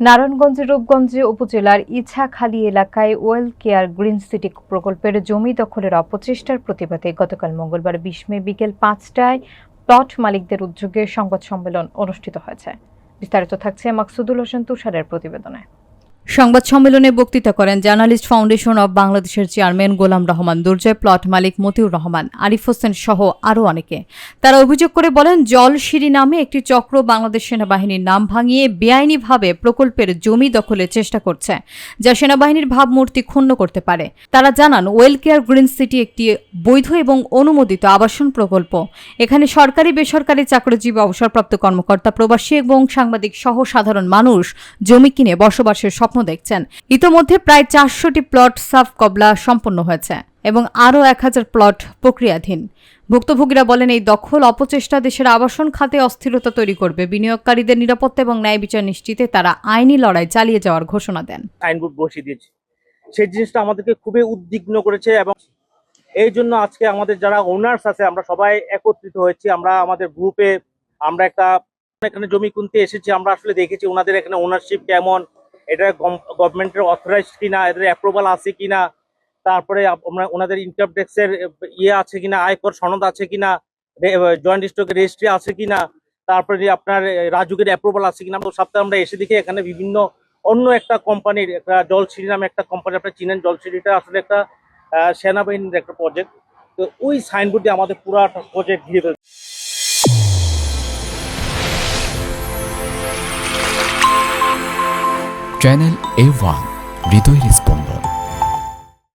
নারায়ণগঞ্জের রূপগঞ্জ উপজেলার ইছাখালী এলাকায় ওয়েল কেয়ার গ্রিন সিটি প্রকল্পের জমি দখলের অপচেষ্টার প্রতিবাদে গতকাল মঙ্গলবার ২০ মে বিকেল ৫টায় প্লট মালিকদের উদ্যোগে সংবাদ সম্মেলন অনুষ্ঠিত হয়েছে। বিস্তারিত থাকছে মাকসুদুল হোসেন তুষারের প্রতিবেদনে। সংবাদ সম্মেলনে বক্তৃতা করেন জার্নালিস্ট ফাউন্ডেশন অব বাংলাদেশের চেয়ারম্যান গোলাম রহমান দুর্জয়, প্লট মালিক মতিউর রহমান, আরিফ হোসেন সহ আরও অনেকে। তারা অভিযোগ করে বলেন, জলশিরি নামে একটি চক্র বাংলাদেশ সেনাবাহিনীর নাম ভাঙিয়ে বেআইনিভাবে প্রকল্পের জমি দখলের চেষ্টা করছে, যা সেনাবাহিনীর ভাবমূর্তি ক্ষুণ্ণ করতে পারে। তারা জানান, ওয়েল কেয়ার গ্রিন সিটি একটি বৈধ এবং অনুমোদিত আবাসন প্রকল্প। এখানে সরকারি বেসরকারি চাকরিজীবী, অবসরপ্রাপ্ত কর্মকর্তা, প্রবাসী এবং সাংবাদিক সহ সাধারণ মানুষ জমি কিনে বসবাসের স্বপ্ন দেখছেন। ইতোমধ্যে প্রায় ৪০০টি প্লট সাফ কবলা সম্পন্ন হয়েছে এবং আরও ১,০০০ প্লট প্রক্রিয়াধীন। ভুক্তভোগীরা বলেন, এই দখল অপচেষ্টা দেশের আবাসন খাতে অস্থিরতা তৈরি করবে। বিনিয়োগকারীদের নিরাপত্তা এবং ন্যায় বিচার নিশ্চিতে তারা আইনি লড়াই চালিয়ে যাওয়ার ঘোষণা দেন। সাইনবোর্ড বসিয়ে দিয়েছে, সেই জিনিসটা আমাদেরকে খুবই উদ্বিগ্ন করেছে এবং এই জন্য আজকে আমাদের যারা ওনার্স আছে আমরা সবাই একত্রিত হয়েছি। আমরা আমাদের গ্রুপে আমরা এখানে জমি কিনতে এসেছি। আমরা আসলে দেখেছি ওনাদের এখানে ওনারশিপ কেমন, এটা গভর্নমেন্টের অথরাইজড কিনা, এদের অ্যাপ্রুভাল আছে কিনা, তারপরে ওনাদের ইনকাম ট্যাক্সের আছে কিনা, আয়কর সনদ আছে কিনা, জয়েন্ট স্টক রেজিস্ট্রি আছে কিনা, তারপরে আপনার রাজুকের অ্যাপ্রুভাল আছে কিনা। সপ্তাহে আমরা এসে দেখি এখানে বিভিন্ন অন্য একটা কোম্পানির, একটা জলশিরি নামে একটা কোম্পানি, আপনার চিনেন জলশিরিটা আসলে একটা সেনাবাহিনীর একটা প্রজেক্ট। তো ওই সাইনবোর্ড দিয়ে আমাদের পুরো প্রজেক্ট ঘিরে ফেলছে। চ্যানেল A1 হৃদয় রেসপন্স।